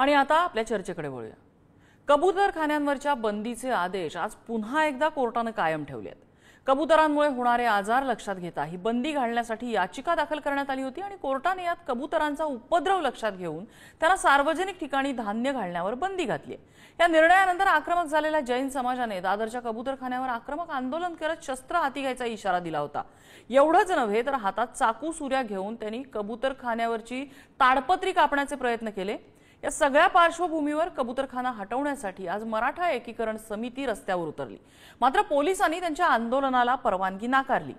आणि आता आपल्या चर्चेकडे वळूया। कबूतरखान्यांवरच्या बंदीचे आदेश आज पुन्हा एकदा कोर्टाने कायम ठेवले आहेत। कबूतरांमुळे होणारे आजार लक्षात घेता ही बंदी घालण्यासाठी याचिका दाखल करण्यात आली होती आणि कोर्टाने यात कबूतरांचा उपद्रव लक्षात घेऊन त्यांना सार्वजनिक ठिकाणी धान्य घालण्यावर बंदी घातली आहे। या निर्णयानंतर आक्रमक झालेल्या जैन समाजाने दादरच्या कबूतरखान्यावर आक्रमक आंदोलन करत शस्त्र हाती घ्यायचा इशारा दिला होता। एवढंच नव्हे तर हातात चाकू सुऱ्या घेऊन त्यांनी कबूतरखान्यावरची ताडपत्री कापण्याचे प्रयत्न केले। या सगळ्या पार्श्वभूमीवर कबूतरखाना हटवण्यासाठी आज मराठा एकीकरण समिती रस्त्यावर उतरली। मात्र पोलिसांनी त्यांच्या आंदोलनाला परवानगी नाकारली।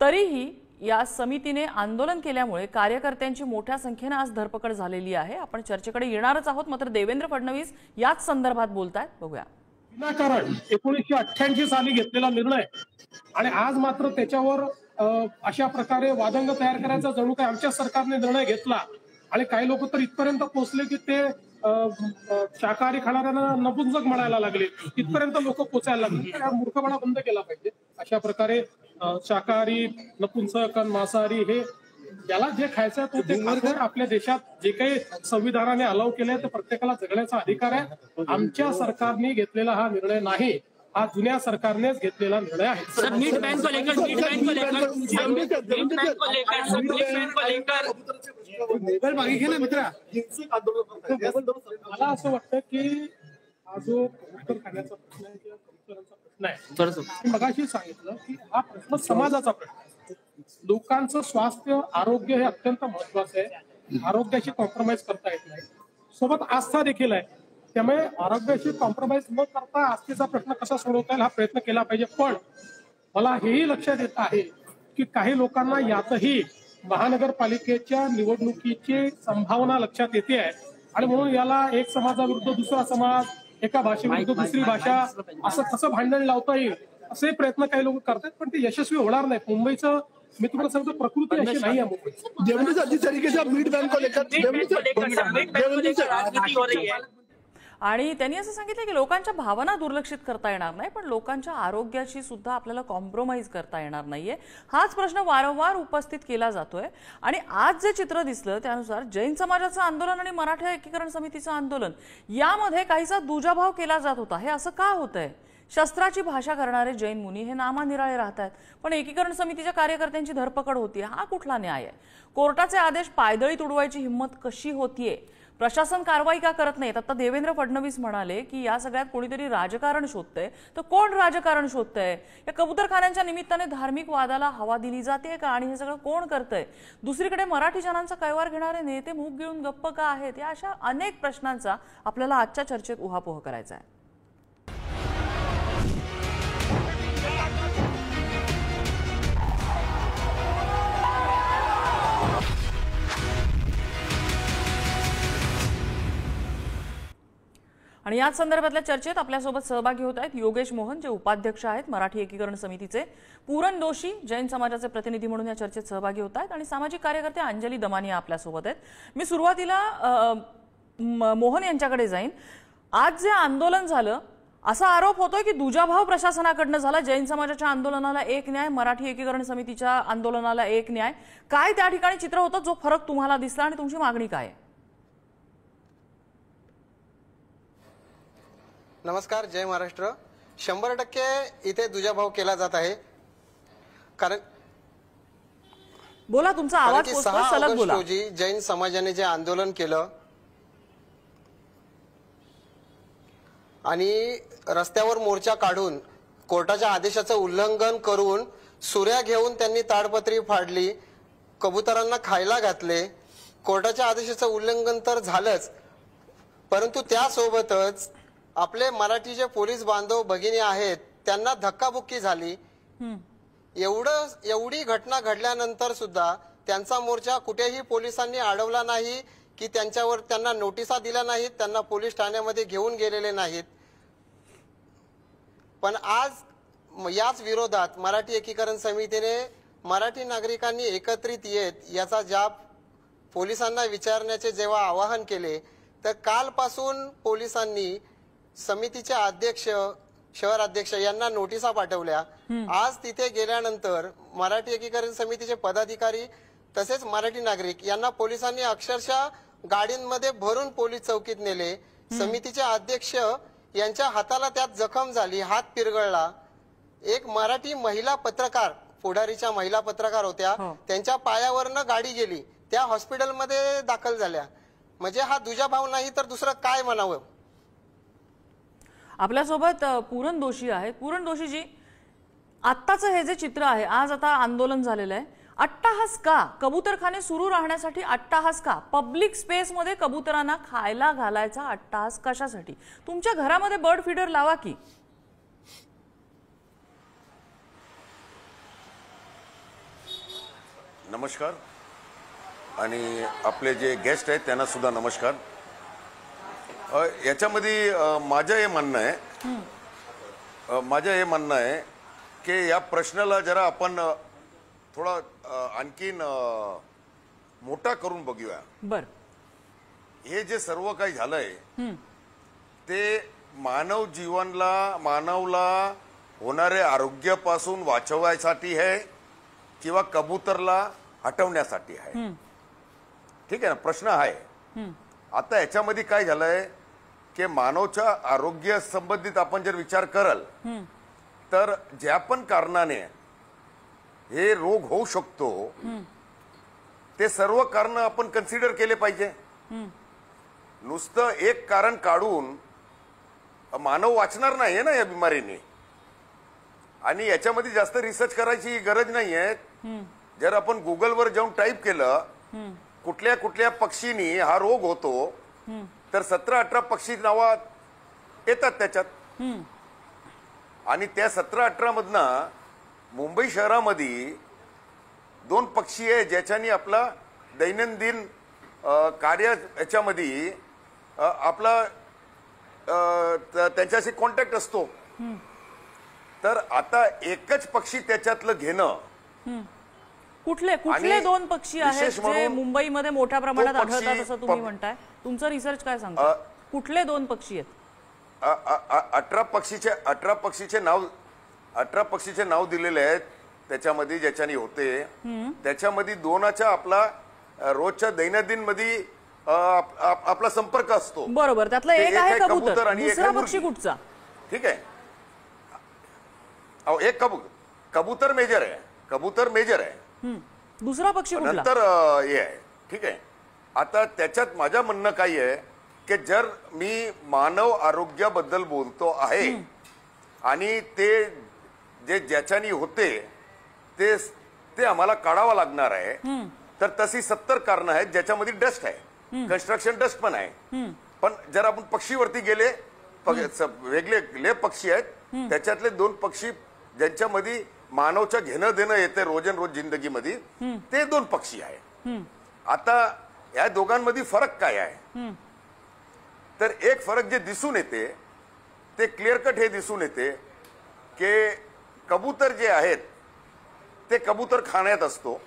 तरीही या समितीने आंदोलन केल्यामुळे कार्यकर्त्यांची मोठ्या संख्येने आज धरपकड झालेली आहे। आपण चर्चेकडे येणारच आहोत, मात्र देवेंद्र फडणवीस याच संदर्भात बोलतायत, बघूया। विनाकारण 1988 साली घेतलेला निर्णय आणि आज मात्र त्याच्यावर अशा प्रकारे वादंग तयार करायचा जणू काय आमच्या सरकारने निर्णय घेतला आणि काही लोक तर इथपर्यंत पोहोचले की ते शाकाहारी खाणाऱ्यांना नपुंसक म्हणायला लागले, इथपर्यंत लोक पोचायला लागले। हा मूर्खपणा बंद केला पाहिजे। अशा प्रकारे शाकाहारी, नपुंसक, मांसाहारी हे ज्याला जे खायचं तो ते खातो। आपल्या देशात जे काही संविधानाने अलाव केलंय तर प्रत्येकाला जगण्याचा अधिकार आहे। आमच्या सरकारने घेतलेला हा निर्णय नाही, हा जुन्या सरकारनेच घेतलेला निर्णय आहे। सर, मीट बैंक को लेकर मोबाईल मागे ना मित्रा, मला असं वाटतं की हा जो कबूतरखान्याचा प्रश्न आहे किंवा कबूतरांचा प्रश्न आहे, मगाशी सांगितलं की हा प्रश्न समाजाचा प्रश्न आहे। लोकांचं स्वास्थ्य, आरोग्य हे अत्यंत महत्वाचं आहे। आरोग्याशी कॉम्प्रोमाइज करता येत नाही, सोबत आस्था देखील आहे। त्यामुळे आरोग्याशी कॉम्प्रोमाइज न करता आस्थेचा प्रश्न कसा सोडवता येईल हा प्रयत्न केला पाहिजे। पण मला हेही लक्षात येत आहे की काही लोकांना यातही महानगरपालिकेच्या निवडणुकीची संभावना लक्षात येते आहे आणि म्हणून याला एक समाजाविरुद्ध दुसरा समाज, एका भाषेविरुद्ध दुसरी भाषा असं कसं भांडण लावता येईल असे प्रयत्न काही लोक करतात, पण ते यशस्वी होणार नाही। मुंबईचं मी तुम्हाला सांगतो प्रकृती अशी नाही आहे मुंबईची। देवेंद्र जिस तरीके से मीट बैंक को लेकर आणि त्यांनी असं सांगितलं की लोकांच्या भावना दुर्लक्षित करता येणार नाही, पण लोकांच्या आरोग्याशी सुद्धा आपल्याला कॉम्प्रोमाइज करता येणार नाहीये। हाच प्रश्न वारंवार उपस्थित केला जातोय आणि आज जे चित्र दिसलं त्यानुसार जैन समाजाचं आंदोलन आणि मराठा एकीकरण समितीचं आंदोलन यामध्ये काहीसा दुजाभाव केला जात होता। हे असं का होतंय? शस्त्राची भाषा करणारे जैन मुनी हे नामानिराळे राहतात, पण एकीकरण समितीच्या कार्यकर्त्यांची धरपकड होतीये, हा कुठला न्याय आहे? कोर्टाचे आदेश पायदळीत उडवायची हिंमत कशी होतीये? प्रशासन कारवाई का करत नाहीत? आता देवेंद्र फडणवीस म्हणाले की या सगळ्यात कोणीतरी राजकारण शोधतंय, तर कोण राजकारण शोधतंय? या कबूतरखान्यांच्या निमित्ताने धार्मिक वादाला हवा दिली जाते का? आणि हे सगळं कोण करतंय? दुसरीकडे मराठी जनांचा कैवार घेणारे नेते मूग गिळून गप्प का आहेत? या अशा अनेक प्रश्नांचा आपल्याला आजच्या चर्चेत उहापोह करायचा आहे। आणि याच संदर्भातल्या चर्चेत आपल्यासोबत सहभागी होत आहेत योगेश मोहन, जे उपाध्यक्ष आहेत मराठी एकीकरण समितीचे, पूरन दोशी जैन समाजाचे प्रतिनिधी म्हणून या चर्चेत सहभागी होत आहेत आणि सामाजिक कार्यकर्ते अंजली दमानिया आपल्यासोबत आहेत। मी सुरुवातीला मोहन यांच्याकडे जाईन। आज जे आंदोलन झालं असा आरोप होतोय की दुजाभाव प्रशासनाकडनं झाला। जैन समाजाच्या आंदोलनाला एक न्याय, मराठी एकीकरण समितीच्या आंदोलनाला एक न्याय। काय त्या ठिकाणी चित्र होतं, जो फरक तुम्हाला दिसला आणि तुमची मागणी काय आहे? नमस्कार, जय महाराष्ट्र। 100% इथे दुजाभाव केला जात आहे, कारण बोला, तुमचा आवाज पोहोचतोय, सलग बोला। रोजी जैन समाजाने जे आंदोलन केलं आणि रस्त्यावर मोर्चा काढून कोर्टाच्या आदेशाचं उल्लंघन करून सुऱ्या घेऊन त्यांनी ताडपत्री फाडली, कबुतरांना खायला घातले। कोर्टाच्या आदेशाचं उल्लंघन तर झालंच, परंतु त्यासोबतच आपले मराठी जे पोलीस बांधव भगिनी आहेत त्यांना धक्काबुक्की झाली। एवढी घटना घडल्यानंतर सुद्धा त्यांचा मोर्चा कुठेही पोलिसांनी अडवला नाही की त्यांना नोटिसा दिल्या नाहीत, त्यांना पोलीस ठाण्यामध्ये घेऊन गेलेले नाहीत। पण आज याच विरोधात मराठी एकीकरण समितीने मराठी नागरिकांनी एकत्रित येत याचा जाब पोलिसांना विचारण्याचे जेव्हा आवाहन केले, तर कालपासून पोलिसांनी समितीचे अध्यक्ष, शहर अध्यक्ष यांना नोटिसा पाठवल्या। आज तिथे गेल्यानंतर मराठी एकीकरण समितीचे पदाधिकारी तसेच मराठी नागरिक यांना पोलिसांनी अक्षरशः गाडींमध्ये भरून पोलीस चौकीत नेले. समितीचे अध्यक्ष यांच्या हाताला त्यात जखम झाली, हात पिरगळला. एक मराठी महिला पत्रकार, पुढारीच्या महिला पत्रकार होत्या, त्यांच्या पायावरनं गाडी गेली, त्या हॉस्पिटलमध्ये दाखल झाल्या. म्हणजे हा दुजाभाव नाही तर दुसरं काय म्हणावं. आपल्यासोबत पूरण दोशी आहेत. पूरण दोशीजी, आत्ताचं हे जे चित्र आहे, आज आता आंदोलन झालेलं आहे, अट्टाहास का? कबूतरखाने सुरू राहण्यासाठी अट्टाहास का? पब्लिक स्पेस मध्ये कबुतरांना खायला घालायचा अट्टाहास कशासाठी? तुमच्या घरामध्ये बर्ड फीडर लावा की. नमस्कार आणि आपले जे गेस्ट आहेत त्यांना सुद्धा नमस्कार. याच्यामध्ये माझं हे म्हणणं आहे की या प्रश्नाला जरा आपण थोडा आणखीन मोठा करून बघूया. बर, हे जे सर्व काही झालंय ते मानवला होणारे आरोग्यापासून वाचवायसाठी आहे किंवा कबूतरला हटवण्यासाठी आहे? ठीक आहे ना, प्रश्न आहे. आता याच्यामध्ये काय झालंय की मानवच्या आरोग्य संबंधित आपण जर विचार कराल तर ज्या पण कारणाने हे रोग होऊ शकतो ते सर्व कारण आपण कन्सिडर केले पाहिजे. नुसतं एक कारण काढून मानव वाचणार नाही ना या बिमारीने. आणि याच्यामध्ये जास्त रिसर्च करायची गरज नाहीये. जर आपण गुगलवर जाऊन टाईप केलं कुठल्या कुठल्या पक्षीनी हा रोग होतो तर 17-18 पक्षी नावात येतात त्याच्यात. आणि त्या 17-18 मधनं मुंबई शहरामध्ये 2 पक्षी आहे ज्याच्यानी आपला दैनंदिन कार्य याच्यामध्ये आपला त्यांच्याशी कॉन्टॅक्ट असतो. तर आता एकच पक्षी त्याच्यातलं घेणं. कुठले 2 पक्षी आहेत जे मुंबईमध्ये मोठ्या प्रमाणात आढळतात असं तुम्ही म्हणताय? तुमचं रिसर्च काय सांगतं? कुठले 2 पक्षी आहेत? 18 पक्षीचे नाव दिलेले आहेत त्याच्यामध्ये ज्याच्यानी होते. त्याच्यामध्ये 2चा आपला रोजच्या दैनंदिन मध्ये आपला संपर्क असतो. बरोबर, त्यातलं एक आहे कबूतर आणि दुसरा पक्षी कुठचा? ठीक आहे, एक कबूतर मेजर आहे. दुसरा पक्षी कुठला? नंतर हे आहे. ठीक आहे, आता त्याच्यात माझं म्हणणं काय आहे की जर मी मानव आरोग्याबद्दल बोलतो आहे आणि ते जे ज्याच्यानी होते ते आम्हाला काढावं लागणार आहे तर तशी 70 कारणं आहेत ज्याच्यामध्ये डस्ट आहे, कन्स्ट्रक्शन डस्ट पण आहे. पण जर आपण पक्षीवरती गेले, वेगळे पक्षी आहेत त्याच्यातले 2 पक्षी ज्यांच्यामध्ये मानवच्या घेणं देणं येते रोज जिंदगीमध्ये ते 2 पक्षी आहे. आता या दोघांमध्ये फरक काय आहे? तर एक फरक जे दिसून येते ते क्लिअर कट हे दिसून येते की कबूतर जे आहेत ते कबूतर खाण्यात असतो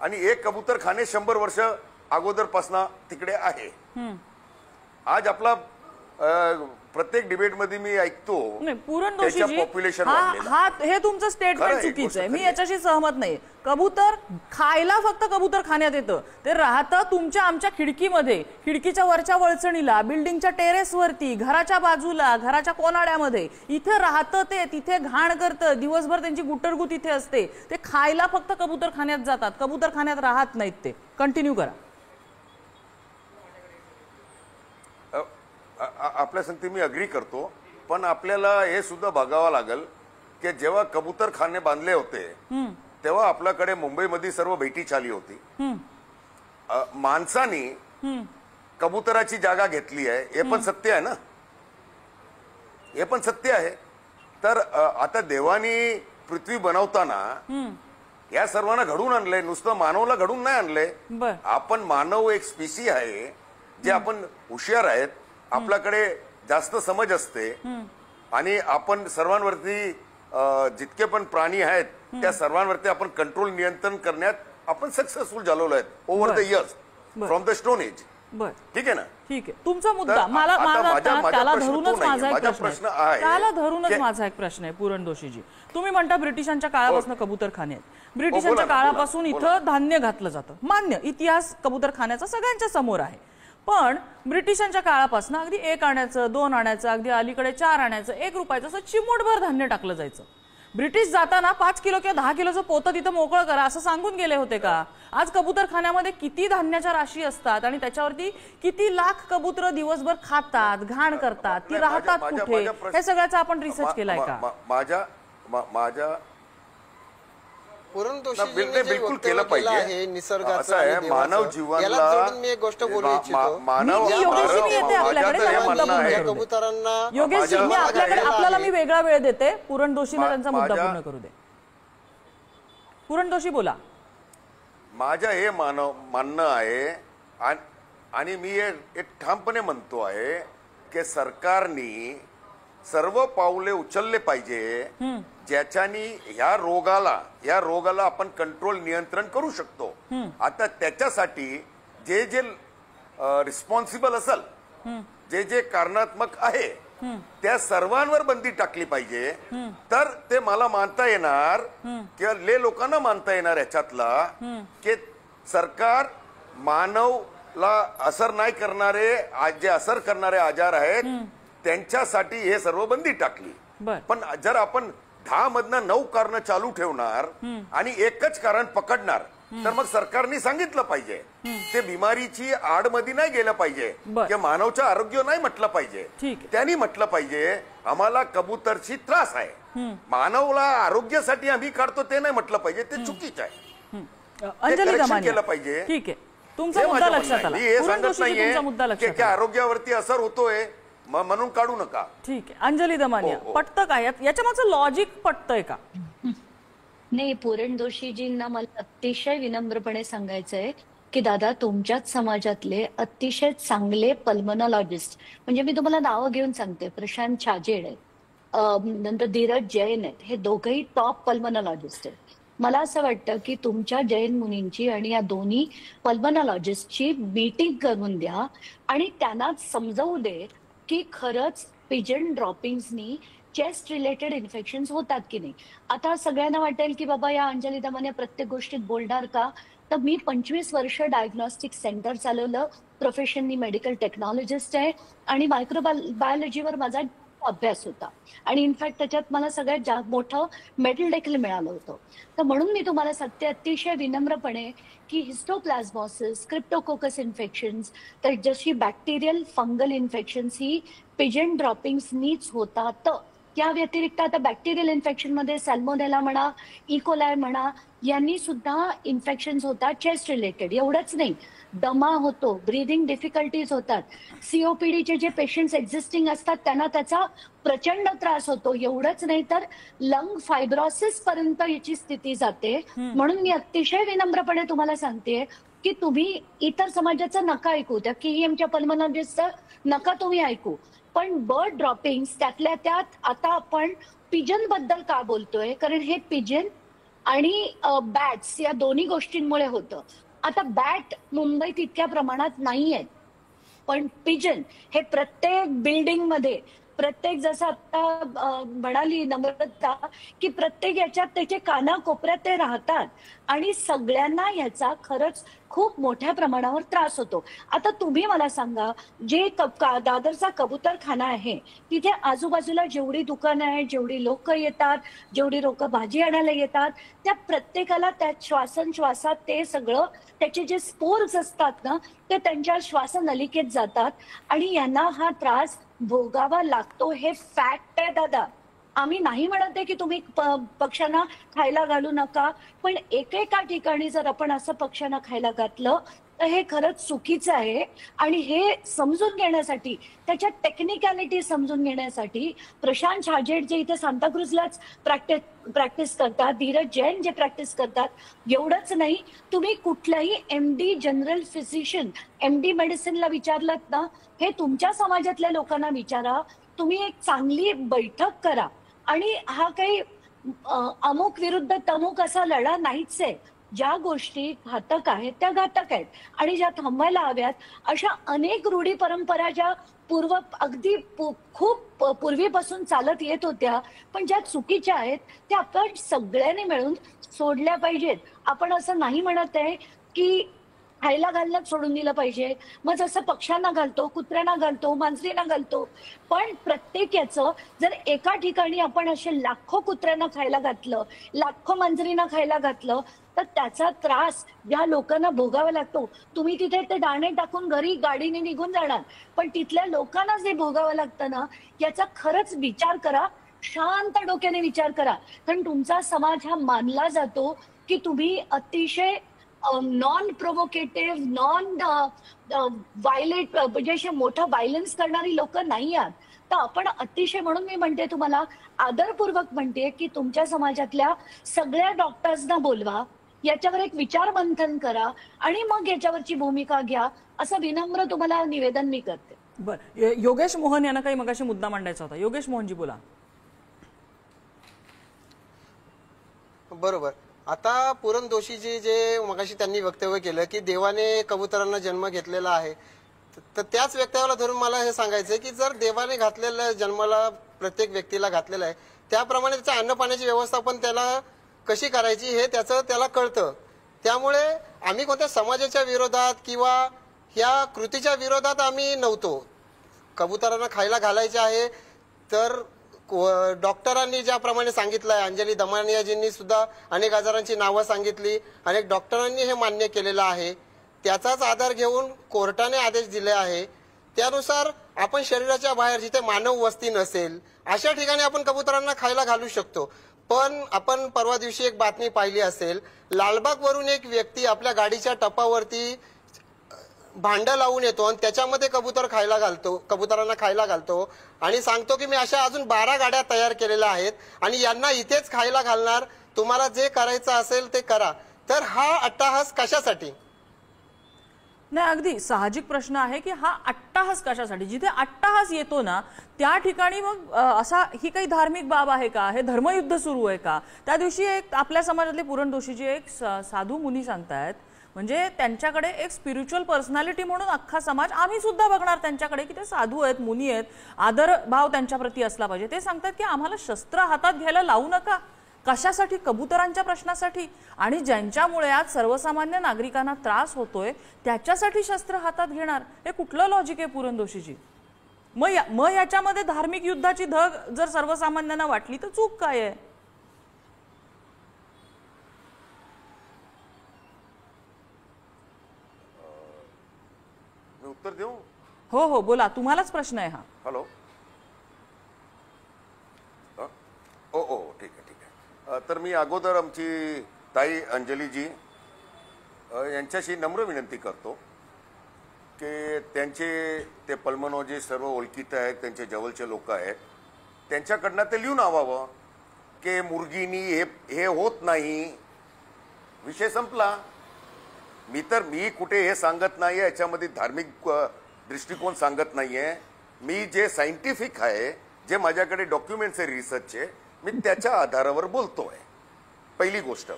आणि एक कबूतर खाणे 100 वर्ष अगोदरपासून तिकडे आहे. आज आपला प्रत्येक डिबेट मध्ये मी ऐकतो पूरण दोशीजी, पॉप्युलेशन हे तुमचं स्टेटमेंट चुकीचं आहे. मी याच्याशी सहमत नाही. कबूतर खायला फक्त कबूतर खाण्यात येतं, ते राहतं तुमच्या आमच्या खिडकीमध्ये, खिडकीच्या वरच्या वळचणीला, बिल्डिंगच्या टेरेसवरती, घराच्या बाजूला, घराच्या कोनाड्यामध्ये. इथे राहतं ते, तिथे घाण करतं, दिवसभर त्यांची गुटरगू तिथे असते. ते खायला फक्त कबूतर खाण्यात जातात, कबूतर खाण्यात राहत नाहीत. ते कंटिन्यू करा. आपल्या संगती मी अग्री करतो, पण आपल्याला हे सुद्धा बघावं लागेल की जेव्हा कबूतरखाने बांधले होते तेव्हा आपल्याकडे मुंबईमध्ये सर्व भेटीचाली होती. माणसानी कबुतराची जागा घेतली आहे हे पण सत्य आहे ना, हे पण सत्य आहे. तर आता देवानी पृथ्वी बनवताना या सर्वांना घडून आणलंय, नुसतं मानवला घडून नाही आणलंय. आपण मानव एक स्पीसी आहे जे आपण हुशार आहेत, आपल्याकडे जास्त समज असते आणि आपण सर्वांवरती जितके पण प्राणी आहेत त्या सर्वांवरती आपण कंट्रोल नियंत्रण करण्यात आपण सक्सेसफुल झालेलो आहेत over the years from the stone age. बर, ठीक आहे ना. ठीक आहे. तुमचा मुद्दा तर मला आता मला माझा त्याला प्रश्न तो धरूनच नाहीये. माझा एक माझा प्रश्न प्रश्न आहे. आहे त्याला धरूनच की- माझा एक प्रश्न आहे पूरण दोशीजी. तुम्ही म्हणता ब्रिटिशांच्या काळापासून कबूतरखाने आहेत. ब्रिटिशांच्या बोला ना, काळापासून बोला. इथं धान्य घातलं जातं. मान्य, इतिहास कबूतरखान्याचा सगळ्यांच्या समोर आहे. पण ब्रिटिशांच्या काळापासून अगदी 1 आण्याचं, 2 आण्याचं, अगदी अलीकडे 4 आण्याचं, 1 रुपयाचं असं चिमूटभर धान्य टाकलं जायचं. ब्रिटिश जाताना 5 किलो किंवा 10 किलोचं पोतं तिथं मोकळं करा असं सांगून गेले होते का? आज कबूतरखान्यामध्ये किती धान्याच्या राशी असतात आणि त्याच्यावरती किती लाख कबूतर दिवसभर खातात, घाण करतात, ती राहतात कुठे, हे सगळ्याचा आपण रिसर्च केलाय का? माझ्या पूरण ना, दोषीजींनी जे बिलकुल वक्तव्य केलं केलं पाहिजे. आहे निसर्गाचं असं आहे, आणि देवाचं, मानव जीवनाला याला जोडून मी एक गोष्ट बोलू इच्छितो. मानव मी योगेशजी मी येते आपल्याकडे, माझं तर हे त्याला मुद्दा म्हणणं पूर्ण आहे. करू दे. कबुतरांना योगेशजी मी माझ्या- आपल्याकडे, आपल्याला मी वेगळा वेळ देते. पूरण दोशींना त्यांचा मुद्दा माझ्या- पूर्ण करू दे. पूरण दोशी बोला. माझं हे मानणं आहे आणि मी एक ठामपणे म्हणतो आहे की सरकारने सर्व पावले उचलले पाहिजे ज्याच्यानी या रोगाला आपण कंट्रोल नियंत्रण करू शकतो. आता त्याच्यासाठी जे जे रिस्पॉन्सिबल असेल, जे जे कारणात्मक आहे, त्या सर्वांवर बंदी टाकली पाहिजे. तर ते मला मानता येणार किंवा लोकांना मानता येणार याच्यातला की सरकार मानवला असर नाही करणारे, जे असर करणारे आजार आहेत त्यांच्यासाठी हे सर्व बंदी टाकली. पण जर आपण 10 मधनं 9 कारण चालू ठेवणार आणि एकच कारण पकडणार तर मग सरकारने सांगितलं पाहिजे, ते बिमारीची आडमध्ये नाही गेलं पाहिजे किंवा मानवचं आरोग्य नाही म्हटलं पाहिजे. त्यांनी म्हटलं पाहिजे आम्हाला कबूतरची त्रास आहे, मानवला आरोग्यासाठी आम्ही काढतो ते नाही म्हटलं पाहिजे. ते चुकीचं आहे. अंजली दमानिया केलं पाहिजे. ठीक आहे, तुमचा मुद्दा लक्षात आला. हे पूरण सांगत दोशीजी तुमचा मुद्दा नाहीये लक्षात की आला. आरोग्यावरती असर होतोय म्हणून काढू नका. ठीक आहे, अंजली दमानिया पटतं का? याच्या मागचं लॉजिक पटतंय का? नाही, पूरण दोशीजींना मला अतिशय विनम्रपणे सांगायचंय की दादा, तुमच्याच समाजातले अतिशय चांगले पल्मनॉलॉजिस्ट, म्हणजे मी तुम्हाला नावं घेऊन सांगते, प्रशांत छाजेड आहेत, नंतर धीरज जैन आहेत, हे दोघंही टॉप पल्मनॉलॉजिस्ट आहेत. मला असं वाटतं की तुमच्या जैन मुनींची आणि या दोन्ही पल्मनॉलॉजिस्टची मीटिंग करून द्या आणि त्यांना समजवू दे की खरंच पिजन ड्रॉपिंग्सनी चेस्ट रिलेटेड इन्फेक्शन्स होतात की नाही. आता सगळ्यांना वाटेल की बाबा या अंजली दमानिया प्रत्येक गोष्टीत बोलणार का? तर मी 25 वर्ष डायग्नॉस्टिक सेंटर चालवलं, प्रोफेशननी मेडिकल टेक्नॉलॉजिस्ट आहे आणि मायक्रोबायोलॉजीवर माझा अभ्यास होता आणि इनफॅक्ट त्याच्यात मला सगळ्यात मोठं मेडल देखील मिळालं होतं. तर म्हणून मी तुम्हाला सांगते अतिशय विनम्रपणे की हिस्टोप्लाझ्मोसिस, क्रिप्टोकोकस इन्फेक्शन्स, तर जशी बॅक्टेरियल फंगल इन्फेक्शन्स ही पिजन ड्रॉपिंग्सनीच होतात. त्या व्यतिरिक्त आता बॅक्टेरियल इन्फेक्शन मध्ये सॅल्मोनेला म्हणा, इकोलाय म्हणा, यांनी सुद्धा इन्फेक्शन्स होतात चेस्ट रिलेटेड. एवढंच नाही, दमा होतो, ब्रीदिंग डिफिकल्टीज होतात, सीओपीडीचे जे पेशंट्स एक्झिस्टिंग असतात त्यांना त्याचा प्रचंड त्रास होतो. एवढंच नाही तर लंग फायब्रोसिस पर्यंत याची स्थिती जाते. म्हणून मी अतिशय विनम्रपणे तुम्हाला सांगते की तुम्ही इतर समाजाचं नका ऐकू, त्या KEMच्या पल्मनॉलॉजिस्टचं नका तुम्ही ऐकू, पण बर्ड ड्रॉपिंग्स त्यातल्या त्यात आता आपण पिजन बद्दल का बोलतोय? कारण हे पिजन आणि बॅट्स या दोन्ही गोष्टींमुळे होतं. आता बॅट मुंबईत इतक्या प्रमाणात नाही आहेत, पण पिजन हे प्रत्येक बिल्डिंग मध्ये, प्रत्येक, जसं आता म्हणाली नम्रता की प्रत्येक याच्यात त्याचे कानाकोपऱ्यात ते राहतात आणि सगळ्यांना ह्याचा खरंच खूप मोठ्या प्रमाणावर त्रास होतो. आता तुम्ही मला सांगा, जे दादरचा कबूतरखाना आहे तिथे आजूबाजूला जेवढी दुकानं आहेत, जेवढी लोक येतात, जेवढी लोक भाजी आणायला येतात, त्या प्रत्येकाला त्या श्वासोच्छवासात ते सगळं त्याचे जे स्पोर्स असतात ना ते त्यांच्या श्वासनलिकेत जातात आणि यांना हा त्रास भोगावा लागतो. हे फॅक्ट आहे दादा. आम्ही नाही म्हणत आहे की तुम्ही पक्ष्यांना खायला घालू नका, पण एकेका ठिकाणी जर आपण असं पक्ष्यांना खायला घातलं तर हे खरंच चुकीचं आहे. आणि हे समजून घेण्यासाठी, त्याच्या टेक्निकॅलिटी समजून घेण्यासाठी प्रशांत छाजेड जे इथे सांताक्रूजलाच प्रॅक्टिस करतात, धीरज जैन जे प्रॅक्टिस करतात, एवढंच नाही, तुम्ही कुठल्याही MD जनरल फिजिशियन, MD मेडिसिनला विचारलात ना, हे तुमच्या समाजातल्या लोकांना विचारा. तुम्ही एक चांगली बैठक करा आणि हा काही अमुक विरुद्ध तमुक असा लढा नाहीच आहे. ज्या गोष्टी घातक आहेत त्या घातक आहेत आणि ज्या थांबवायला हव्यात, अशा अनेक रूढी परंपरा ज्या अगदी खूप पूर्वीपासून चालत येत होत्या पण ज्या चुकीच्या आहेत त्या आपण सगळ्यांनी मिळून सोडल्या पाहिजेत. आपण असं नाही म्हणत आहे की खायला घालणं सोडून दिलं पाहिजे, मग जसं पक्ष्यांना घालतो, कुत्र्यांना घालतो, मांजरींना घालतो, पण प्रत्येकाचं जर एका ठिकाणी आपण असे लाखो कुत्र्यांना खायला घातलं, लाखो मांजरींना खायला घातलं तर त्याचा त्रास ज्या लोकांना भोगावा लागतो. तुम्ही तिथे ते दाणे टाकून घरी गाडीने निघून जाणार, पण तिथल्या लोकांना जे भोगावं लागतं ना, याचा खरंच विचार करा, शांत डोक्याने विचार करा. कारण तुमचा समाज हा मानला जातो की तुम्ही अतिशय नॉन प्रोव्होकेटिव्ह, नॉन व्हायलेंट, म्हणजे असे मोठं व्हायलन्स करणारी लोक नाही आहात. तर आपण अतिशय, म्हणून मी म्हणते तुम्हाला आदरपूर्वक म्हणते की तुमच्या समाजातल्या सगळ्या डॉक्टर्सना बोलवा, याच्यावर एक विचार मंथन करा आणि मग याच्यावरची भूमिका घ्या, असं विनम्र तुम्हाला निवेदन मी करते. बरं, योगेश मोहन यांना काही मगाशी मुद्दा मांडायचा होता. योगेश मोहनजी बोला. बरोबर. आता पुरंदोशीजी जे मगाशी त्यांनी वक्तव्य केलं की देवाने कबुतरांना जन्म घेतलेला आहे, तर त्याच वक्तव्याला धरून मला हे सांगायचंय की जर देवाने घातलेलं जन्माला प्रत्येक व्यक्तीला घातलेलं आहे, त्याप्रमाणे त्याच्या अन्न पाण्याची व्यवस्थापन त्याला कशी करायची हे त्याला कळतं. त्यामुळे आम्ही कोणत्या समाजाच्या विरोधात किंवा ह्या कृतीच्या विरोधात आम्ही नव्हतो. कबुतरांना खायला घालायचे आहे तर डॉक्टरांनी ज्याप्रमाणे सांगितलं आहे, अंजली दमानियाजींनी सुद्धा अनेक आजारांची नावं सांगितली, अनेक डॉक्टरांनी हे मान्य केलेलं आहे, त्याचाच आधार घेऊन कोर्टाने आदेश दिले आहे. त्यानुसार आपण शरीराच्या बाहेर जिथे मानव वस्ती नसेल अशा ठिकाणी आपण कबुतरांना खायला घालू शकतो. पण आपण परवा दिवशी एक बातमी पाहिली असेल, लालबाग वरून एक व्यक्ती आपल्या गाडीच्या टपावरती भांड लावून येतो आणि त्याच्यामध्ये कबुतरांना खायला घालतो आणि सांगतो की मी अशा अजून 12 गाड्या तयार केलेल्या आहेत आणि यांना इथेच खायला घालणार, तुम्हाला जे करायचं असेल ते करा. तर हा अट्टाहास कशासाठी? नाही, अगदी साहजिक प्रश्न आहे की हा अट्टाहास कशासाठी? जिथे अट्टाहास येतो ना त्या ठिकाणी मग असा ही काही धार्मिक बाब आहे का? हे धर्मयुद्ध सुरू आहे का? त्या दिवशी एक आपल्या समाजातले पुरणदोशीजी एक साधू मुनी सांगतायत, म्हणजे त्यांच्याकडे एक स्पिरिच्युअल पर्सनॅलिटी म्हणून अख्खा समाज, आम्ही सुद्धा बघणार त्यांच्याकडे की ते साधू आहेत, मुनी आहेत, आदर भाव त्यांच्याप्रती असला पाहिजे. ते सांगतात की आम्हाला शस्त्र हातात घ्यायला लावू नका. कशासाठी? कबुतरांच्या प्रश्नासाठी. आणि ज्यांच्यामुळे आज सर्वसामान्य नागरिकांना त्रास होतोय त्याच्यासाठी शस्त्र हातात घेणार, हे कुठलं लॉजिक आहे पुरणदोशीजी? मग याच्यामध्ये धार्मिक युद्धाची धग जर सर्वसामान्यांना वाटली तर चूक काय आहे? उत्तर देऊ? हो हो, बोला, तुम्हालाच प्रश्न आहे हा. हॅलो. ओ ठीक आहे. तर मी अगोदर आमची ताई अंजलीजी यांच्याशी नम्र विनंती करतो की ते पल्मोनॉलॉजिस्ट सर्व ओळखीत आहेत, त्यांचे जवळचे लोक आहेत, त्यांच्याकडनं ते लिहून आवावं की मुर्गीनी हे होत नाही, विषय संपला. मी कुठे हे सांगत नाहीये, याच्यामध्ये धार्मिक दृष्टिकोन सांगत नाहीये. मी जे सायंटिफिक आहे, जे माझ्याकडे डॉक्युमेंट्स आहे रिसर्चचे, मी त्याच्या आधारावर बोलतोय. पहिली गोष्ट.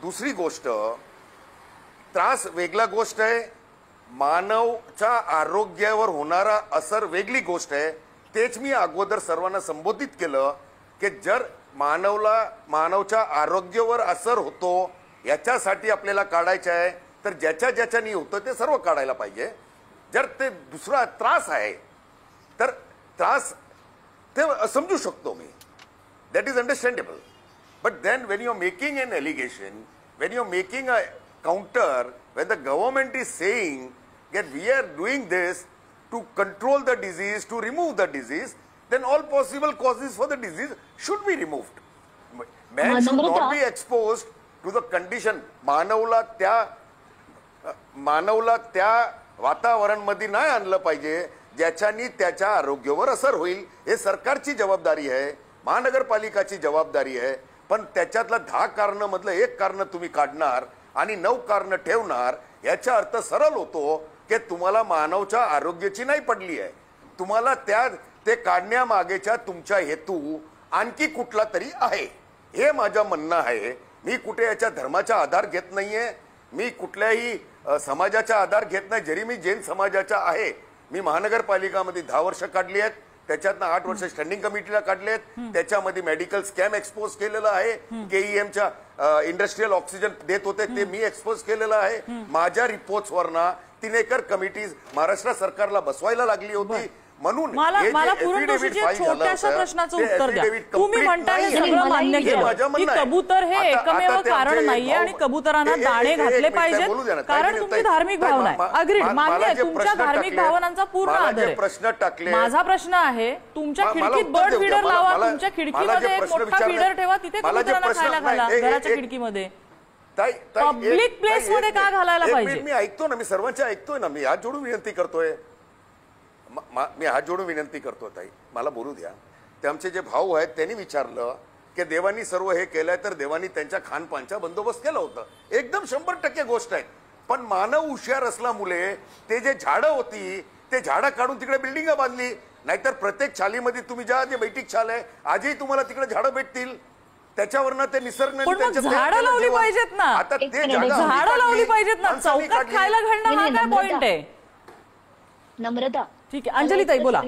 दुसरी गोष्ट, त्रास वेगळा गोष्ट आहे, मानवच्या आरोग्यावर होणारा असर वेगळी गोष्ट आहे. तेच मी अगोदर सर्वांना संबोधित केलं की जर मानवच्या आरोग्यावर असर होतो याच्यासाठी आपल्याला काढायचं आहे तर ज्याच्यानी होतं ते सर्व काढायला पाहिजे. जर ते दुसरा त्रास आहे तर त्रास ते समजू शकतो मी, that is understandable. But then when you are making an allegation, when you are making a counter, when the government is saying that we are doing this to control the disease, to remove the disease, then all possible causes for the disease should be removed. Man should not be exposed to the condition. मानवला त्या वातावरण मध्ये नाही आणलं पाहिजे ज्याच्यानी त्याच्या आरोग्यावर असर होईल. हे सरकारची जबाबदारी आहे, महानगरपालिकाची जबाबदारी आहे. पण त्याच्यातलं 10 कारणांमधलं एक कारण तुम्ही काढणार आणि 9 कारण ठेवणार, याचा अर्थ सरळ होतो की तुम्हाला मानवच्या आरोग्याची नाही पडली आहे, तुम्हाला ते काढण्यामागेच्या तुमचा हेतू आणखी कुठला तरी आहे. हे माझं म्हणणं आहे मी कुठे याच्या धर्माचा आधार घेत नाहीये, मी कुठल्याही समाजाचा आधार घेत नाही. जरी मी जैन समाजाचा आहे, मी महानगरपालिकामध्ये 10 वर्ष काढली आहेत, त्याच्यातनं 8 वर्ष स्टँडिंग कमिटीला काढलेत. त्याच्यामध्ये मेडिकल स्कॅम एक्सपोज केलेलं आहे. केईएमच्या इंडस्ट्रियल ऑक्सिजन देत होते ते मी एक्सपोज केलेलं आहे. माझ्या रिपोर्ट्सवरनं 3 एकर कमिटी महाराष्ट्र सरकारला बसवायला लागली होती. म्हणून मला पुरणदोशीच्या छोट्याशा प्रश्नाचं उत्तर द्या. तुम्ही म्हणताय हे सगळं मान्य केलं की कबूतर हे एकमेव कारण नाहीये आणि कबुतरांना दाणे घातले पाहिजेत कारण तुमची धार्मिक भावना आहे. अग्रीड, मान्य आहे, तुमच्या धार्मिक भावनांचा पूर्ण आदर आहे. प्रश्न टाकले, माझा प्रश्न आहे, तुमच्या खिडकीत बर्ड फीडर लावा, तुमच्या खिडकीमध्ये एक मोठा फीडर ठेवा, तिथे कबुतरांना खायला घाला घराच्या खिडकीमध्ये. पब्लिक प्लेस मध्ये का घालायला पाहिजे? मी ऐकतो ना, मी सर्वांच्या ऐकतोय ना, मी हात जोडून विनंती करतोय, मी हात जोडून विनंती करतो. ताई मला बोलू द्या. ते आमचे जे भाऊ आहेत त्यांनी विचारलं की देवानी सर्व हे केलंय तर देवानी त्यांच्या खानपानचा बंदोबस्त केला होता. एकदम 100% गोष्ट आहे. पण मानव हुशार असल्यामुळे ते जे झाडं होती ते झाडं काढून तिकडे बिल्डिंग बांधली. नाहीतर प्रत्येक छालीमध्ये तुम्ही ज्या जे बैठक छाल आहे आजही तुम्हाला तिकडे झाडं भेटतील. त्याच्यावरनं ते निसर्ग झाडं लावली पाहिजेत ना. आता ते झाडं लावली पाहिजेत ना. चौकात खायला घालणं हा काय पॉइंट आहे? नम्रता, ठीक आहे, अंजलीताई बोला.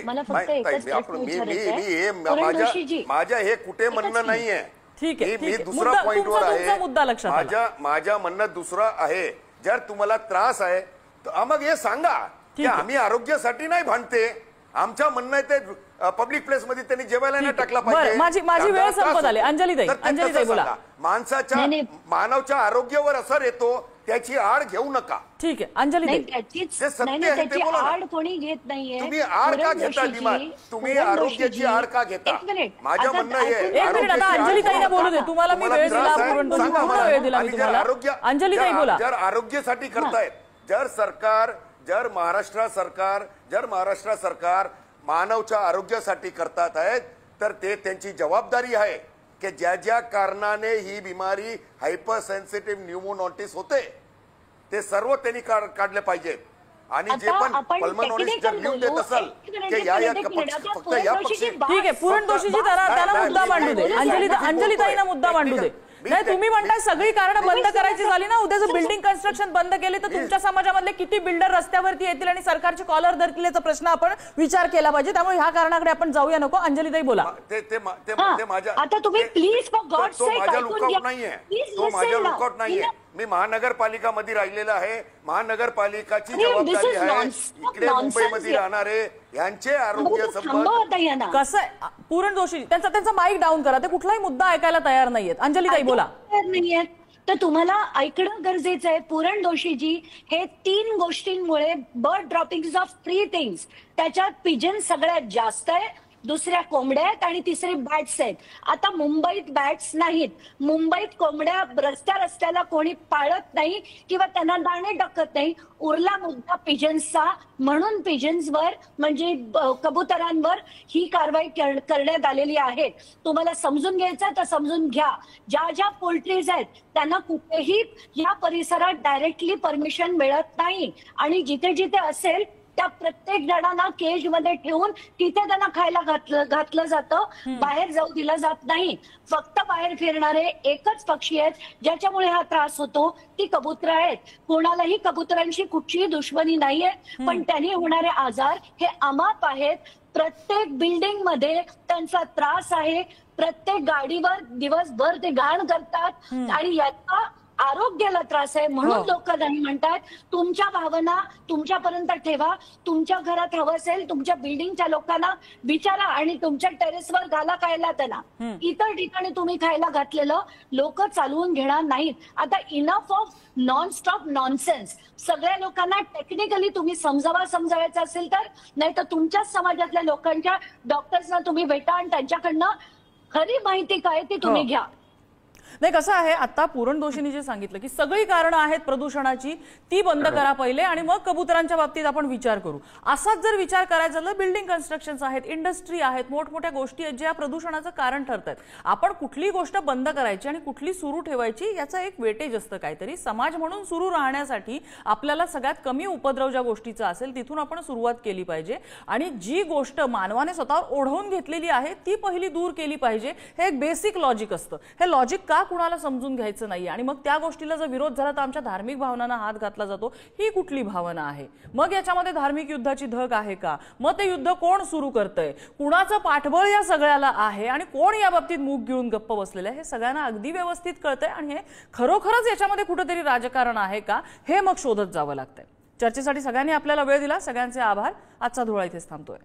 मला फक्त एकच प्रश्न विचारायचा माझ्या हे कुठे म्हणणं नाहीये. ठीक आहे, मी दुसरा पॉइंटवर आहे. मुद्दा लक्षात माझ्या म्हणणं दुसरं आहे. जर तुम्हाला त्रास आहे तर मग हे सांगा की आम्ही आरोग्यासाठी नाही भांडते. आमच्या म्हणणं आहे ते पब्लिक प्लेस मध्ये त्यांनी जेवायला नाही टाकला पाहिजे. माझी वेळ संपत आली. अंजलीताई बोला. माणसाच्या मानवच्या आरोग्यावर असर येतो, त्याची आड घेऊ नका. ठीक आहे, अंजलीताई. त्याची आड कोणी घेत नाहीये. तुम्ही आड का घेता? तुम्ही आरोग्याची आड का घेता? माझं म्हणणं हे. एक मिनिट, आता अंजलीताईला बोलू दे. तुम्हाला मी वेळ दिला, पूर्ण वेळ दिला मी तुम्हाला. अंजलीताई बोला. जर आरोग्यासाठी करतायत, जर महाराष्ट्र सरकार मानवच्या आरोग्यासाठी करतात आहेत तर ते त्यांची जबाबदारी आहे की ज्या ज्या कारणाने ही बिमारी हायपर सेन्सिटिव्ह न्यूमोनॉटिस होते ते सर्व त्यांनी काढले पाहिजेत. आणि जे पण पल्मोनॉलिस्ट जर लिहून देत असेल की या फक्त या पक्षी. ठीक आहे, पुरणदोशीची त्याला मुद्दा मांडू दे. अंजलीताईंना मुद्दा मांडू दे. नाही, तुम्ही म्हणताय सगळी कारणं बंद करायची झाली ना, उद्या जर बिल्डिंग कन्स्ट्रक्शन बंद केले तर तुमच्या समाजामधले किती बिल्डर रस्त्यावरती येतील आणि सरकारची कॉलर धरतील याचा प्रश्न आपण विचार केला पाहिजे. त्यामुळे ह्या कारणाकडे आपण जाऊया नको. अंजलीताई बोला. आता तुम्ही प्लीज फॉर गॉड सेक माझा लुकआउट नाहीये, तो माझा लुकआउट नाहीये. मी महानगरपालिका मध्ये राहिलेला आहे. महानगरपालिकाची जबाबदारी आहे इकडे मुंबईमध्ये राहणारे यांचे आरोग्य संबंध. कसं आहे, पुरणदोशी त्यांचा माईक डाऊन करा. ते कुठलाही मुद्दा ऐकायला तयार नाहीयेत. अंजलीताई बोला. नाहीयेत तर तुम्हाला ऐकणं गरजेचं आहे. पुरणदोशीजी, हे 3 गोष्टींमुळे बर्ड ड्रॉपिंग ऑफ 3 थिंग्स, त्याच्यात पिजन सगळ्यात जास्त आहे, दुसऱ्या कोंबड्या आहेत आणि तिसरे बॅट्स आहेत. आता मुंबईत बॅट्स नाहीत, मुंबईत कोंबड्या रस्त्याला कोणी पाळत नाही किंवा त्यांना दाणे टाकत नाही. उरला मुद्दा पिजन्सचा, म्हणून पिजन्सवर म्हणजे कबुतरांवर ही कारवाई करण्यात आलेली आहे. तुम्हाला समजून घ्यायचं तर समजून घ्या. ज्या पोल्ट्रीज आहेत त्यांना कुठेही या परिसरात डायरेक्टली परमिशन मिळत नाही आणि जिथे जिथे असेल त्या प्रत्येक जणांना केज मध्ये ठेवून तिथे त्यांना खायला घातलं जातं. बाहेर जाऊ दिलं जात नाही. फक्त बाहेर फिरणारे एकच पक्षी आहेत ज्याच्यामुळे हा त्रास होतो, ती कबुतर आहेत. कोणालाही कबुतरांशी कुठचीही दुश्मनी नाहीये, पण त्यांनी होणारे आजार हे अमाप आहेत. प्रत्येक बिल्डिंग मध्ये त्यांचा त्रास आहे. प्रत्येक गाडीवर दिवसभर ते घाण करतात आणि याचा आरोग्याला त्रास आहे. म्हणून लोक नाही म्हणतात तुमच्या भावना तुमच्यापर्यंत ठेवा. तुमच्या घरात हवं असेल तुमच्या बिल्डिंगच्या लोकांना विचारा आणि तुमच्या टेरेसवर घाला खायला त्यांना. इतर ठिकाणी तुम्ही खायला घातलेलं लोक चालवून घेणार नाहीत. आता enough of non stop nonsense. सगळ्या लोकांना टेक्निकली तुम्ही समजावायचं असेल तर, नाही तर तुमच्याच समाजातल्या लोकांच्या डॉक्टर्सना तुम्ही भेटा आणि त्यांच्याकडनं खरी माहिती काय ती तुम्ही घ्या. नाही कसं आहे, आता पुरणदोशींनी जे सांगितलं की सगळी कारणं आहेत प्रदूषणाची ती बंद करा पहिले आणि मग कबुतरांच्या बाबतीत आपण विचार करू. असाच जर विचार करायचा झाला, बिल्डिंग कन्स्ट्रक्शन्स आहेत, इंडस्ट्री आहेत, मोठमोठ्या गोष्टी आहेत ज्या प्रदूषणाचं कारण ठरत आहेत. आपण कुठली गोष्ट बंद करायची आणि कुठली सुरू ठेवायची याचा एक वेटेज असतं काहीतरी. समाज म्हणून सुरू राहण्यासाठी आपल्याला सगळ्यात कमी उपद्रव ज्या गोष्टीचा असेल तिथून आपण सुरुवात केली पाहिजे आणि जी गोष्ट मानवाने स्वतःवर ओढवून घेतलेली आहे ती पहिली दूर केली पाहिजे. हे एक बेसिक लॉजिक असतं. हे लॉजिक का कुणाला समजून घ्यायचं नाही आणि मग त्या गोष्टीला जर विरोध झाला तर आमच्या धार्मिक भावनांना हात घातला जातो. ही कुठली भावना आहे? मग याच्यामध्ये धार्मिक युद्धाची धग आहे का? मग ते युद्ध कोण सुरू करतंय? कुणाचं पाठबळ या सगळ्याला आहे आणि कोण या बाबतीत मूग गिळून गप्प बसलेलं आहे? हे सगळ्यांना अगदी व्यवस्थित कळतंय आणि हे खरोखरच याच्यामध्ये कुठेतरी राजकारण आहे का हे मग शोधत जावं लागतंय. चर्चेसाठी सगळ्यांनी आपल्याला वेळ दिला, सगळ्यांचे आभार. आजचा धुळा इथेच थांबतोय.